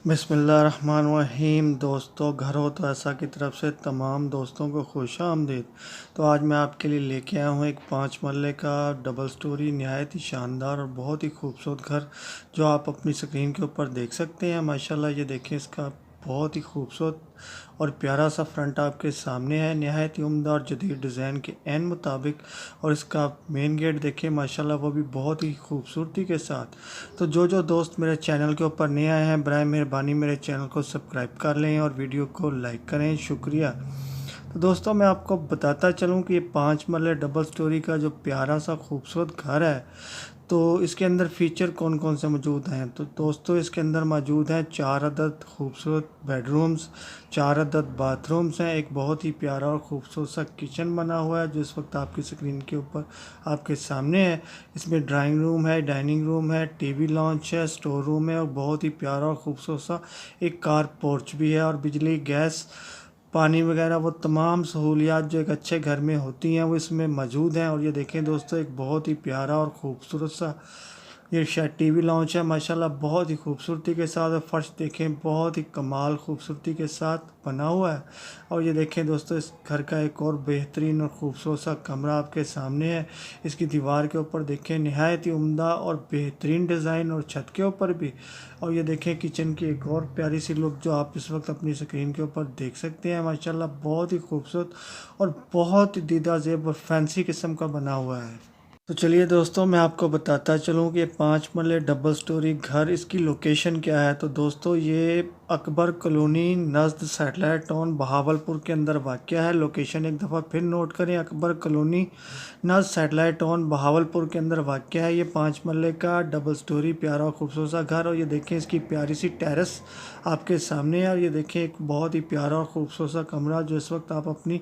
बिस्मिल्लाहिर्रहमानिर्रहीम। दोस्तों, घर हो तो ऐसा की तरफ से तमाम दोस्तों को खुश आमदीद। तो आज मैं आपके लिए लेके आया हूँ एक 5 मरले का डबल स्टोरी नहायत ही शानदार और बहुत ही खूबसूरत घर, जो आप अपनी स्क्रीन के ऊपर देख सकते हैं। माशाल्लाह ये देखिए, इसका बहुत ही खूबसूरत और प्यारा सा फ्रंट आपके सामने है, नहायत ही उम्दा और जदीद डिज़ाइन के एन मुताबिक। और इसका मेन गेट देखिए माशाल्लाह, वो भी बहुत ही खूबसूरती के साथ। तो जो दोस्त मेरे चैनल के ऊपर नए आए हैं, बराए मेहरबानी मेरे चैनल को सब्सक्राइब कर लें और वीडियो को लाइक करें, शुक्रिया। तो दोस्तों, मैं आपको बताता चलूं कि ये 5 मरले डबल स्टोरी का जो प्यारा सा खूबसूरत घर है, तो इसके अंदर फ़ीचर कौन कौन से मौजूद हैं। तो दोस्तों, इसके अंदर मौजूद हैं 4 अदद खूबसूरत बेडरूम्स, 4 अदद बाथरूम्स हैं, एक बहुत ही प्यारा और ख़ूबसूरत सा किचन बना हुआ है जो इस वक्त आपकी स्क्रीन के ऊपर आपके सामने है। इसमें ड्राइंग रूम है, डाइनिंग रूम है, टीवी लॉन्च है, स्टोर रूम है और बहुत ही प्यारा और ख़ूबसूरत सा एक कार पोर्च भी है। और बिजली, गैस, पानी वगैरह वो तमाम सहूलियात जो एक अच्छे घर में होती हैं वो इसमें मौजूद हैं। और ये देखें दोस्तों, एक बहुत ही प्यारा और ख़ूबसूरत सा ये शायद टीवी लॉन्च है माशाल्लाह, बहुत ही खूबसूरती के साथ। और फर्श देखें, बहुत ही कमाल खूबसूरती के साथ बना हुआ है। और ये देखें दोस्तों, इस घर का एक और बेहतरीन और ख़ूबसूरत सा कमरा आपके सामने है। इसकी दीवार के ऊपर देखें, नहायत ही उम्दा और बेहतरीन डिज़ाइन, और छत के ऊपर भी। और ये देखें किचन की एक और प्यारी सी लुक जो आप इस वक्त अपनी स्क्रीन के ऊपर देख सकते हैं। माशाल्लाह बहुत ही खूबसूरत और बहुत ही दीदा ज़ेब और फैंसी किस्म का बना हुआ है। तो चलिए दोस्तों, मैं आपको बताता चलूँ कि ये 5 मरले डबल स्टोरी घर, इसकी लोकेशन क्या है। तो दोस्तों, ये अकबर कॉलोनी नज़द सैटेलाइट टाउन बहावलपुर के अंदर वाक़या है। लोकेशन एक दफ़ा फिर नोट करें, अकबर कॉलोनी नज़द सैटेलाइट टाउन बहावलपुर के अंदर वाक़या है। ये 5 मरले का डबल स्टोरी प्यारा और खूबसूरत सा घर। और ये देखें, इसकी प्यारी सी टेरेस आपके सामने है। और ये देखें, एक बहुत ही प्यारा और खूबसूरत सा कमरा जो इस वक्त आप अपनी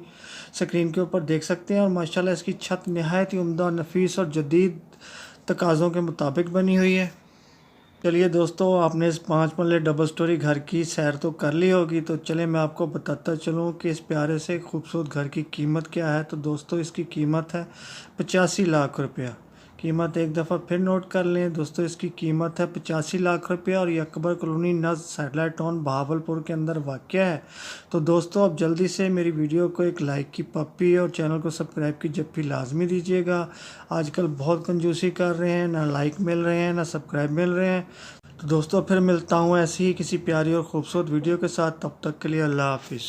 स्क्रीन के ऊपर देख सकते हैं। और माशाल्लाह इसकी छत नहायत ही उम्दा, नफीस और जदीद तकाज़ों के मुताबिक बनी हुई है। चलिए दोस्तों, आपने इस 5 मरले डबल स्टोरी घर की सैर तो कर ली होगी, तो चले मैं आपको बताता चलूँ कि इस प्यारे से खूबसूरत घर की कीमत क्या है। तो दोस्तों, इसकी कीमत है 85 लाख रुपया। कीमत एक दफ़ा फिर नोट कर लें दोस्तों, इसकी कीमत है 85 लाख रुपया। और ये अकबर कॉलोनी नज़द सैटेलाइट टाउन बहावलपुर के अंदर वाक़या है। तो दोस्तों, अब जल्दी से मेरी वीडियो को एक लाइक की पप्पी और चैनल को सब्सक्राइब की जप्पी लाजमी दीजिएगा। आजकल बहुत कंजूसी कर रहे हैं, ना लाइक मिल रहे हैं, ना सब्सक्राइब मिल रहे हैं। तो दोस्तों, फिर मिलता हूँ ऐसी ही किसी प्यारी और ख़ूबसूरत वीडियो के साथ। तब तक के लिए अल्लाह हाफिज़।